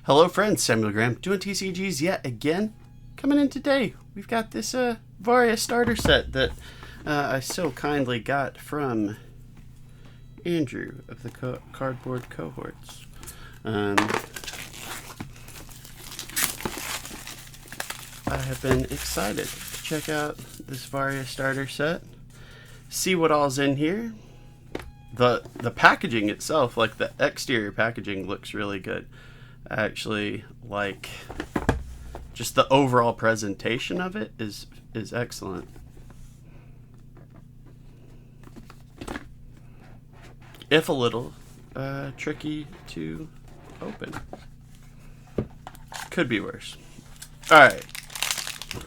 Hello friends, Samuel Graham, doing TCGs yet again. Coming in today, we've got this Varia starter set that I so kindly got from Andrew of the Cardboard Cohorts. I have been excited to check out this Varia starter set, see what all's in here. The packaging itself, like the exterior packaging, looks really good. I actually like just the overall presentation of it is excellent. If a little tricky to open. Could be worse. Alright,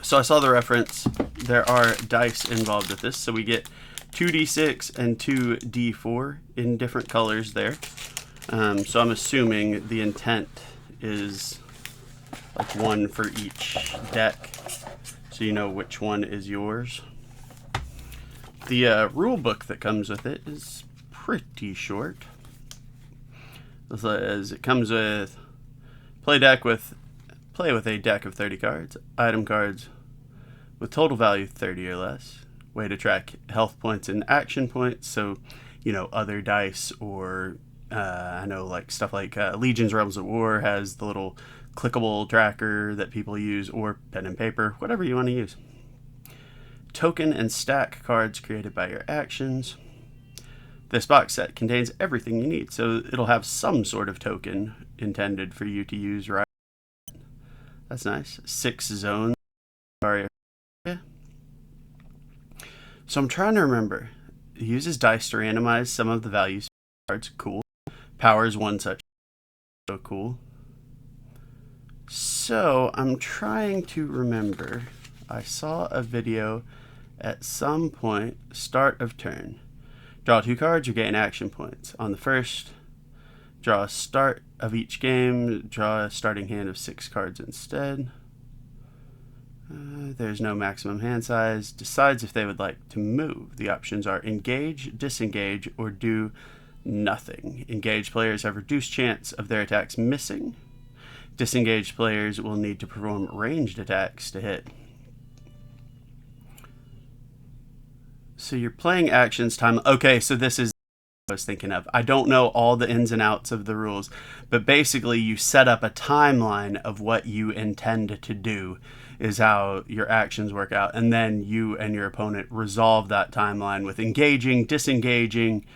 so I saw the reference. There are dice involved with this, so we get 2d6 and 2d4 in different colors there. So I'm assuming the intent is like one for each deck, so you know which one is yours. The rule book that comes with it is pretty short. As it comes with play with a deck of 30 cards, item cards with total value 30 or less. Way to track health points and action points, so you know other dice or I know like stuff like Legion's Realms of War has the little clickable tracker that people use, or pen and paper, whatever you want to use. Token and stack cards created by your actions. This box set contains everything you need, so it'll have some sort of token intended for you to use, right? That's nice. 6 zones. Varia. So I'm trying to remember. It uses dice to randomize some of the values of cards. Cool. Powers one such. So cool. So I'm trying to remember. I saw a video at some point, start of turn. Draw 2 cards or gain action points. On the first, draw a start of each game. Draw a starting hand of 6 cards instead. There's no maximum hand size. Decides if they would like to move. The options are engage, disengage, or do nothing. Engaged players have reduced chance of their attacks missing. Disengaged players will need to perform ranged attacks to hit. So you're playing actions time. Okay, so this is what I was thinking of. I don't know all the ins and outs of the rules, but basically you set up a timeline of what you intend to do is how your actions work out, and then you and your opponent resolve that timeline with engaging, disengaging,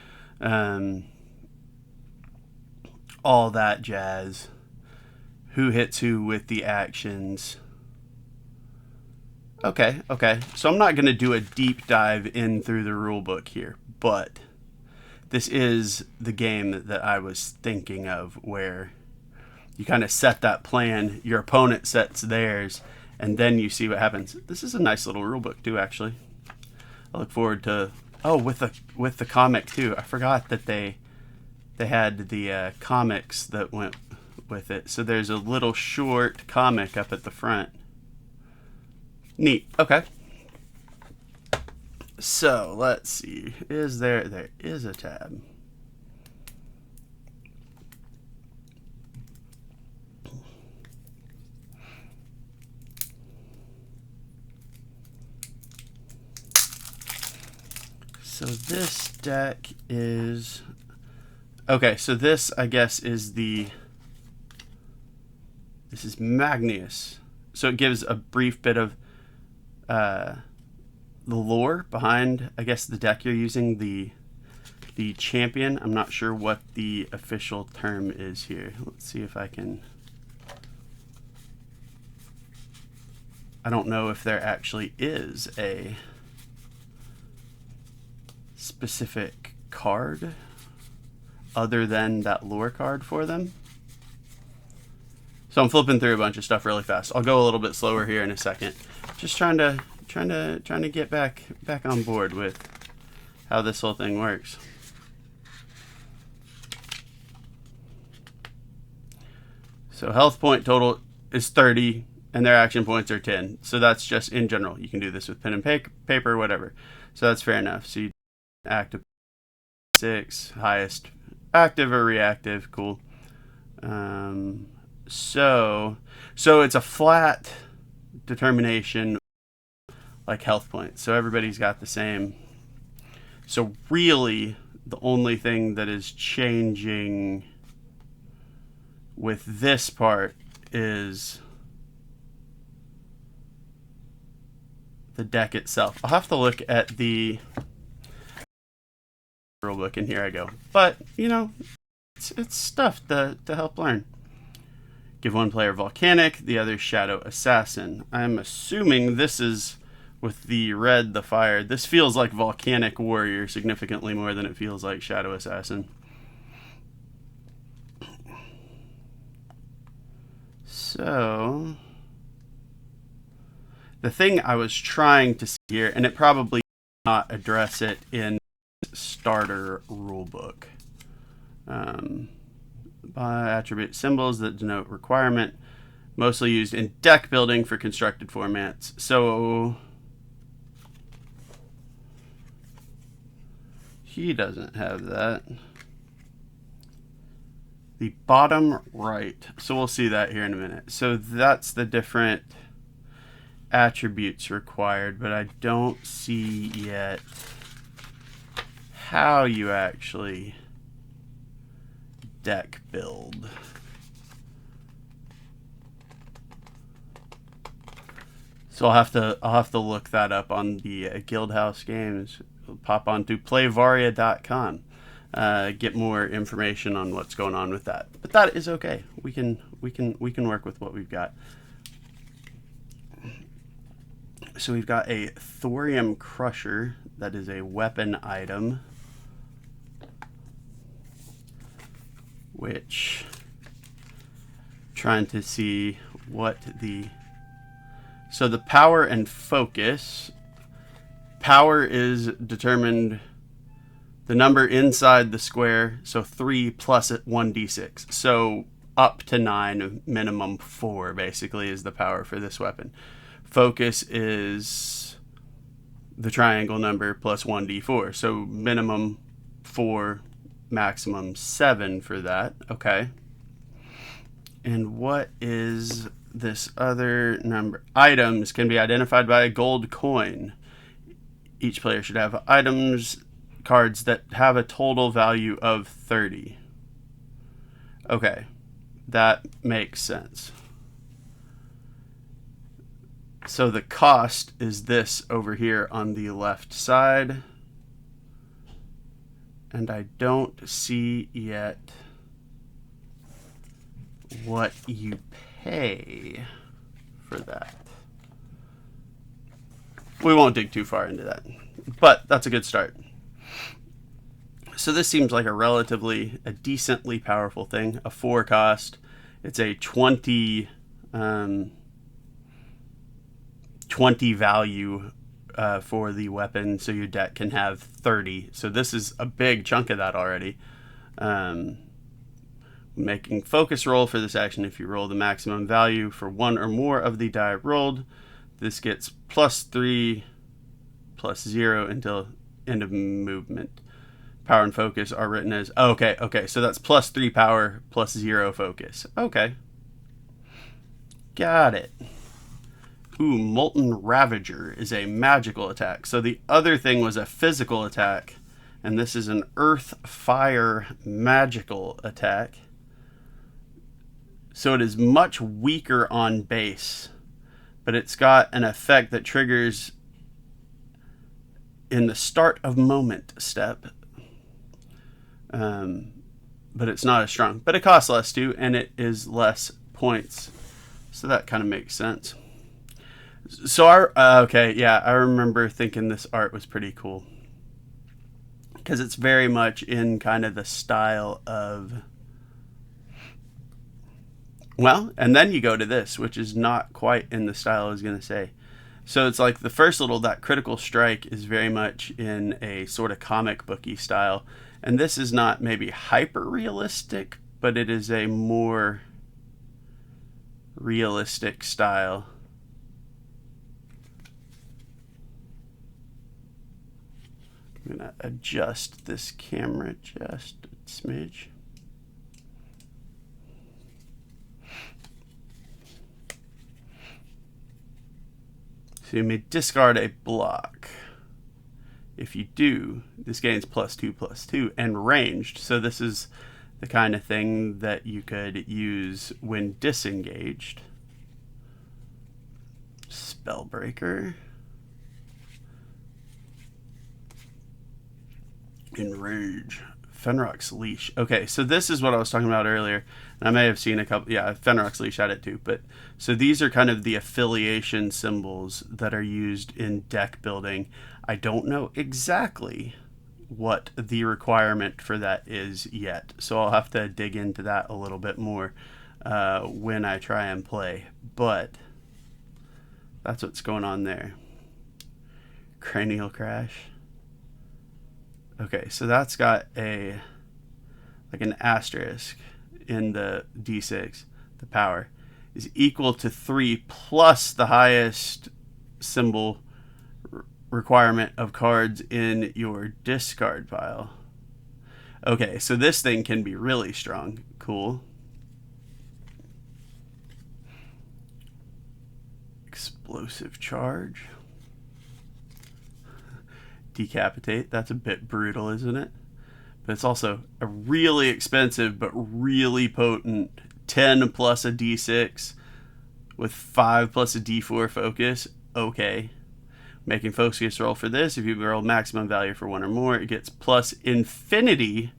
all that jazz. Who hits who with the actions. Okay. So I'm not going to do a deep dive in through the rule book here, but this is the game that I was thinking of, where you kind of set that plan, your opponent sets theirs, and then you see what happens. This is a nice little rule book too, actually. I look forward to with the comic too. I forgot that they had the comics that went with it. So there's a little short comic up at the front. Neat. Okay. So let's see. There is a tab. So this deck is okay. So this, I guess, is this is Magnus. So it gives a brief bit of the lore behind, I guess, the deck you're using, the champion. I'm not sure what the official term is here. Let's see if I can. I don't know if there actually is a specific card other than that lore card for them. So I'm flipping through a bunch of stuff really fast. I'll go a little bit slower here in a second. Just trying to get back on board with how this whole thing works. So health point total is 30 and their action points are 10. So that's just in general. You can do this with pen and paper, whatever. So that's fair enough. So you active 6, highest active or reactive, cool. So it's a flat determination like health points. So everybody's got the same. So really, the only thing that is changing with this part is the deck itself. I'll have to look at the rulebook, and here I go. But, you know, it's stuff to help learn. Give one player Volcanic, the other Shadow Assassin. I'm assuming this is with the red, the fire. This feels like Volcanic Warrior significantly more than it feels like Shadow Assassin. So the thing I was trying to see here, and it probably did not address it in starter rulebook. By attribute symbols that denote requirement, mostly used in deck building for constructed formats. So he doesn't have that. The bottom right. So we'll see that here in a minute. So that's the different attributes required, but I don't see yet how you actually deck build. So I'll have to look that up on the Guildhouse Games. Pop on to playvaria.com. Get more information on what's going on with that. But that is okay. We can work with what we've got. So we've got a Thorium Crusher that is a weapon item, which trying to see what the power and focus. Power is determined the number inside the square, so 3 plus 1d6. So up to 9, minimum 4 basically is the power for this weapon. Focus is the triangle number plus 1d4. So minimum 4, maximum 7 for that. Okay. And what is this other number? Items can be identified by a gold coin. Each player should have cards that have a total value of 30. Okay, that makes sense. So the cost is this over here on the left side. And I don't see yet what you pay for that. We won't dig too far into that, but that's a good start. So this seems like a decently powerful thing. A 4 cost. It's a 20 value for the weapon, so your deck can have 30. So this is a big chunk of that already. Making focus roll for this action. If you roll the maximum value for one or more of the die rolled, this gets +3 +0 until end of movement. Power and focus are written as okay. So that's +3 power +0 focus. Okay, got it. Ooh, Molten Ravager is a magical attack. So the other thing was a physical attack, and this is an Earth Fire magical attack. So it is much weaker on base, but it's got an effect that triggers in the start of moment step. But it's not as strong. But it costs less too, and it is less points. So that kind of makes sense. So I remember thinking this art was pretty cool, because it's very much in kind of the style of, well, and then you go to this, which is not quite in the style I was going to say. So it's like the first that critical strike is very much in a sort of comic booky style, and this is not maybe hyper realistic, but it is a more realistic style. I'm going to adjust this camera just a smidge. So you may discard a block. If you do, this gains +2/+2 and ranged. So this is the kind of thing that you could use when disengaged. Spellbreaker. Enrage. Fenrock's Leash. Okay, so this is what I was talking about earlier. And I may have seen a couple. Yeah, Fenrock's Leash had it too. But so these are kind of the affiliation symbols that are used in deck building. I don't know exactly what the requirement for that is yet. So I'll have to dig into that a little bit more when I try and play. But that's what's going on there. Cranial Crash. Okay, so that's got a like an asterisk in the D6. The power is equal to 3 plus the highest symbol requirement of cards in your discard pile. Okay, so this thing can be really strong. Cool. Explosive Charge. Decapitate. That's a bit brutal, isn't it? But it's also a really expensive but really potent 10 plus a D6 with 5 plus a D4 focus. Okay. Making focus roll for this. If you roll maximum value for one or more, it gets plus infinity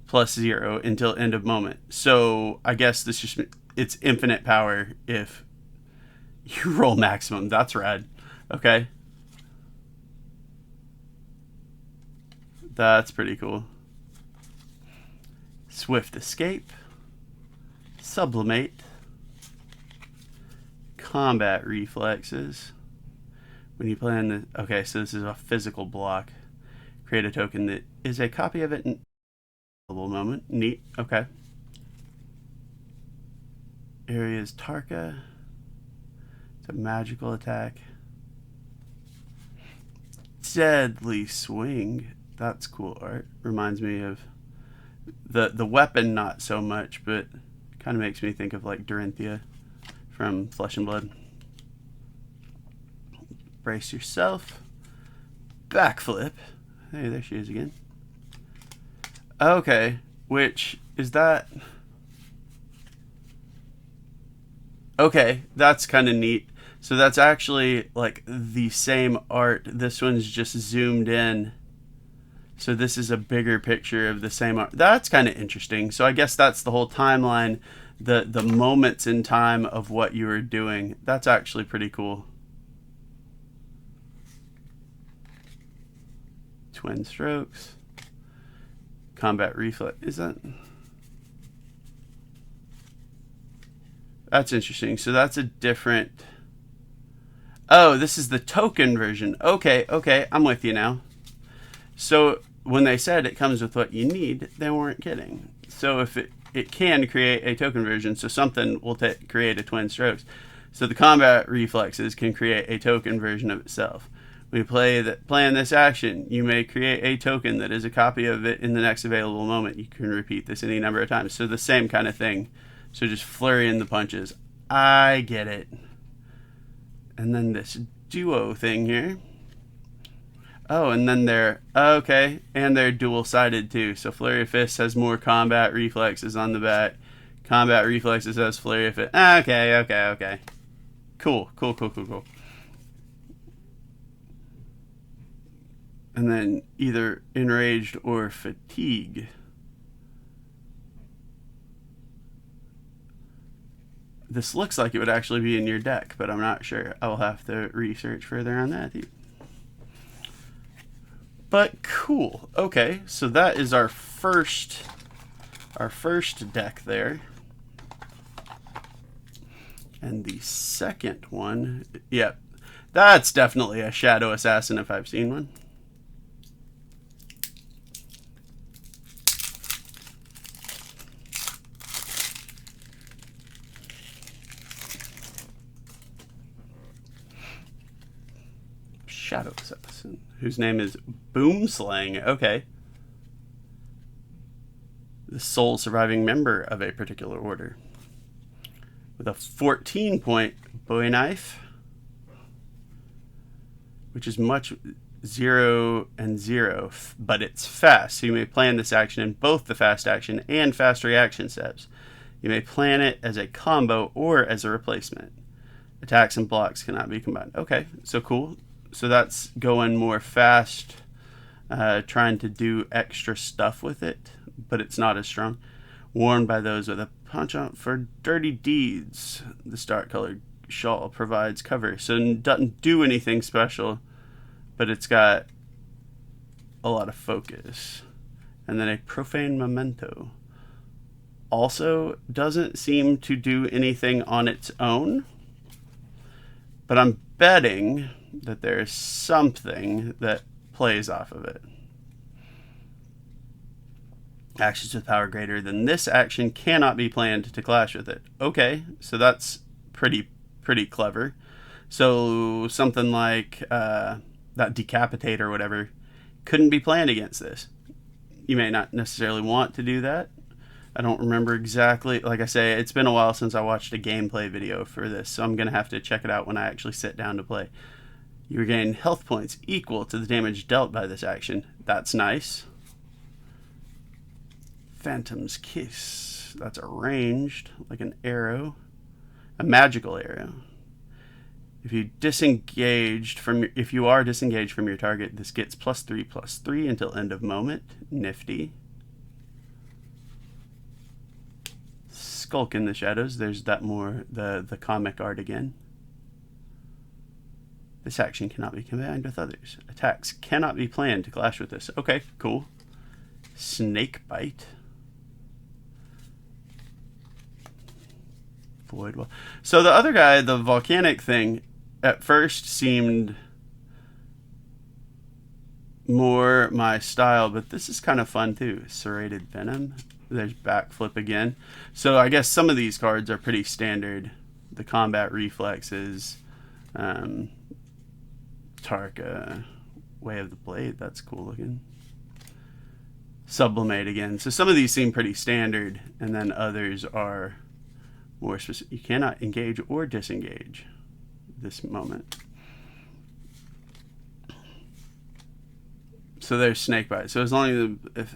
+0 until end of moment. So I guess this just it's infinite power if you roll maximum. That's rad. Okay. That's pretty cool. Swift Escape. Sublimate. Combat Reflexes. When you play on the... Okay, so this is a physical block. Create a token that is a copy of it in a available moment. Neat. Okay. Area's Tarka. It's a magical attack. Deadly Swing. That's cool art. Reminds me of the weapon, not so much, but kind of makes me think of like Dorinthia from Flesh and Blood. Brace Yourself. Backflip. Hey, there she is again. Okay, which is that? Okay, that's kind of neat. So that's actually like the same art. This one's just zoomed in. So this is a bigger picture of the same art. That's kind of interesting. So I guess that's the whole timeline, the moments in time of what you were doing. That's actually pretty cool. Twin Strokes. Combat Reflex. Is that? That's interesting. So that's a different... Oh, this is the token version. Okay, I'm with you now. So when they said it comes with what you need, they weren't kidding. So if it can create a token version, so something will create a Twin Strokes. So the combat reflexes can create a token version of itself. When you plan this action, you may create a token that is a copy of it in the next available moment. You can repeat this any number of times. So the same kind of thing. So just flurrying the punches. I get it. And then this duo thing here. Oh, and then they're... Okay, and they're dual-sided too. So Flurry of Fists has more combat reflexes on the back. Combat reflexes has Flurry of Fists. Okay. Cool. And then either Enraged or Fatigue. This looks like it would actually be in your deck, but I'm not sure. I'll have to research further on that. But cool. Okay, so that is our first deck there. And the second one, yep, that's definitely a Shadow Assassin if I've seen one. Shadow Assassin, whose name is Boomslang. Okay. The sole surviving member of a particular order. With a 14-point Bowie Knife. which is much 0 and 0, but it's fast. So you may plan this action in both the fast action and fast reaction steps. You may plan it as a combo or as a replacement. Attacks and blocks cannot be combined. Okay, so cool. So that's going more fast, trying to do extra stuff with it, but it's not as strong. Worn by those with a penchant for dirty deeds. The dark colored shawl provides cover, so it doesn't do anything special, but it's got a lot of focus. And then a profane memento. Also doesn't seem to do anything on its own, but I'm betting that there's something that plays off of it. Actions with power greater than this action cannot be planned to clash with it. Okay, so that's pretty clever. So something like that decapitate or whatever couldn't be planned against this. You may not necessarily want to do that. I don't remember exactly. Like I say, it's been a while since I watched a gameplay video for this, so I'm going to have to check it out when I actually sit down to play. You regain health points equal to the damage dealt by this action. That's nice. Phantom's Kiss. That's a ranged, like an arrow. A magical arrow. If you are disengaged from your target, this gets +3/+3 until end of moment. Nifty. Skulk in the shadows. There's that more the comic art again. This action cannot be combined with others. Attacks cannot be planned to clash with this. Okay, cool. Snake Bite. Void Wall. So the other guy, the volcanic thing, at first seemed more my style, but this is kind of fun too. Serrated Venom. There's Backflip again. So I guess some of these cards are pretty standard. The Combat Reflexes, Tarka, Way of the Blade. That's cool looking. Sublimate again. So some of these seem pretty standard, and then others are more specific. You cannot engage or disengage this moment. So there's Snakebite. So as long as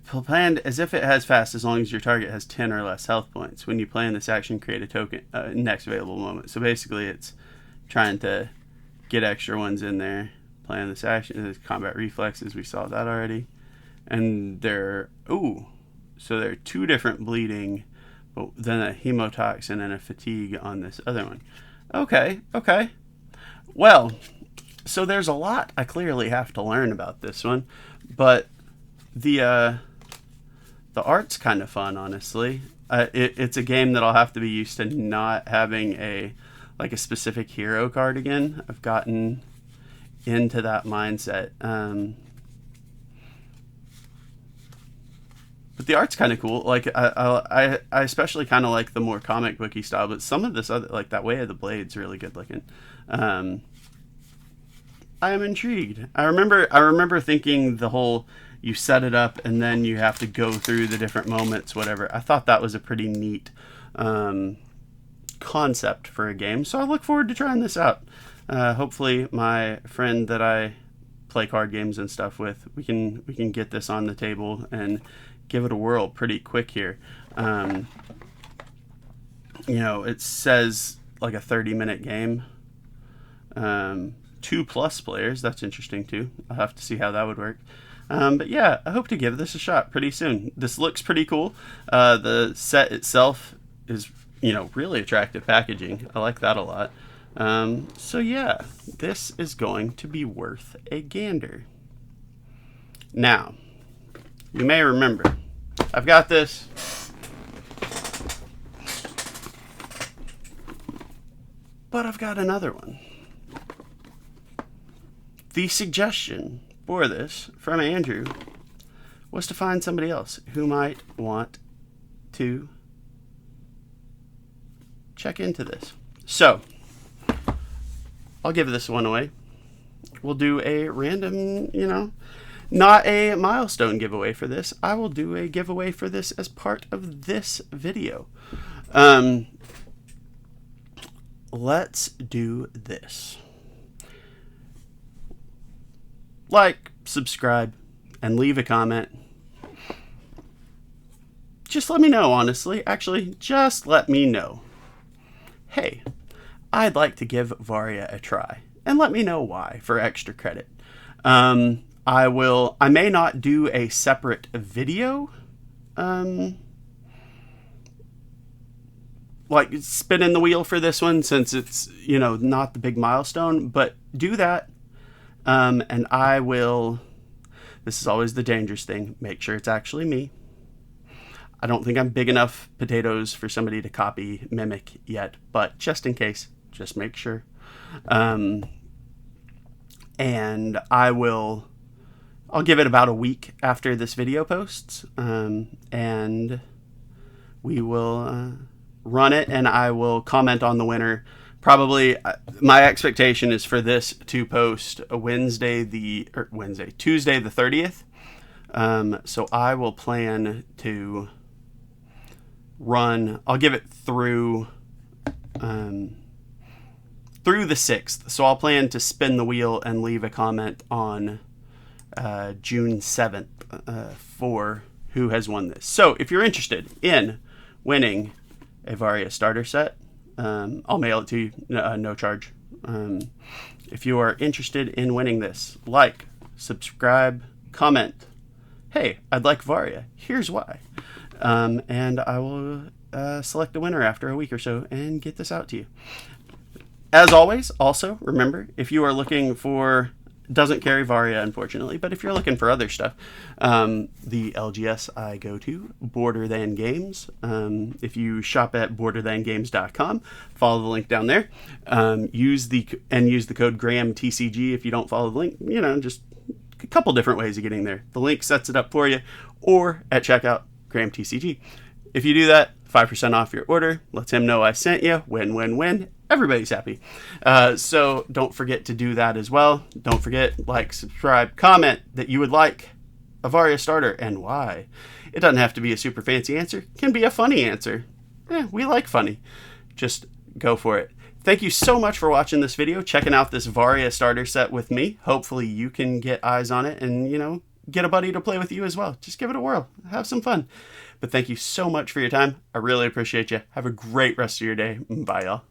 planned as if it has fast, as long as your target has 10 or less health points. When you plan this action, create a token next available moment. So basically it's trying to get extra ones in there. Plan this action. There's Combat Reflexes. We saw that already. And so there are 2 different bleeding, but then a hemotoxin and a fatigue on this other one. Okay. Well, so there's a lot I clearly have to learn about this one, but the art's kind of fun, honestly. It's a game that I'll have to be used to not having a specific hero card again. I've gotten into that mindset. But the art's kind of cool. Like I especially kind of like the more comic booky style, but some of this other, like that Way of the Blade's really good looking. I am intrigued. I remember thinking the whole you set it up and then you have to go through the different moments, whatever. I thought that was a pretty neat concept for a game. So I look forward to trying this out. Hopefully my friend that I play card games and stuff with, we can get this on the table and give it a whirl pretty quick here. It says like a 30-minute game. 2+ players. That's interesting too. I'll have to see how that would work. But yeah, I hope to give this a shot pretty soon. This looks pretty cool. The set itself is, really attractive packaging. I like that a lot. So yeah, this is going to be worth a gander. Now, you may remember, I've got this. But I've got another one. The suggestion for this from Andrew was to find somebody else who might want to check into this. So, I'll give this one away. We'll do a random, not a milestone giveaway for this. I will do a giveaway for this as part of this video. Let's do this. like, subscribe, and leave a comment. Just let me know, honestly. Actually, just let me know. Hey, I'd like to give Varia a try. And let me know why for extra credit. I may not do a separate video, like spinning the wheel for this one, since it's, not the big milestone, but do that. And I will, this is always the dangerous thing, make sure it's actually me. I don't think I'm big enough potatoes for somebody to copy, mimic yet, but just in case, just make sure. And I'll give it about a week after this video posts, and we will run it, and I will comment on the winner. Probably, my expectation is for this to post Tuesday the 30th. So I will plan to run, I'll give it through the 6th. So I'll plan to spin the wheel and leave a comment on June 7th for who has won this. So if you're interested in winning a Varia starter set, I'll mail it to you, no charge. If you are interested in winning this, like, subscribe, comment. Hey, I'd like Varia. Here's why. And I will select a winner after a week or so and get this out to you. As always, also, remember, if you are looking for, doesn't carry Varia, unfortunately, but if you're looking for other stuff, the LGS I go to, Border Than Games. If you shop at borderthangames.com, follow the link down there. Use the code GrahamTCG if you don't follow the link. Just a couple different ways of getting there. The link sets it up for you, or at checkout, GrahamTCG. If you do that, 5% off your order. Lets him know I sent you. Win, win, win. Everybody's happy. So don't forget to do that as well. Don't forget, like, subscribe, comment that you would like a Varia starter and why. It doesn't have to be a super fancy answer. It can be a funny answer. We like funny. Just go for it. Thank you so much for watching this video, checking out this Varia starter set with me. Hopefully you can get eyes on it and, get a buddy to play with you as well. Just give it a whirl. Have some fun. But thank you so much for your time. I really appreciate you. Have a great rest of your day. Bye, y'all.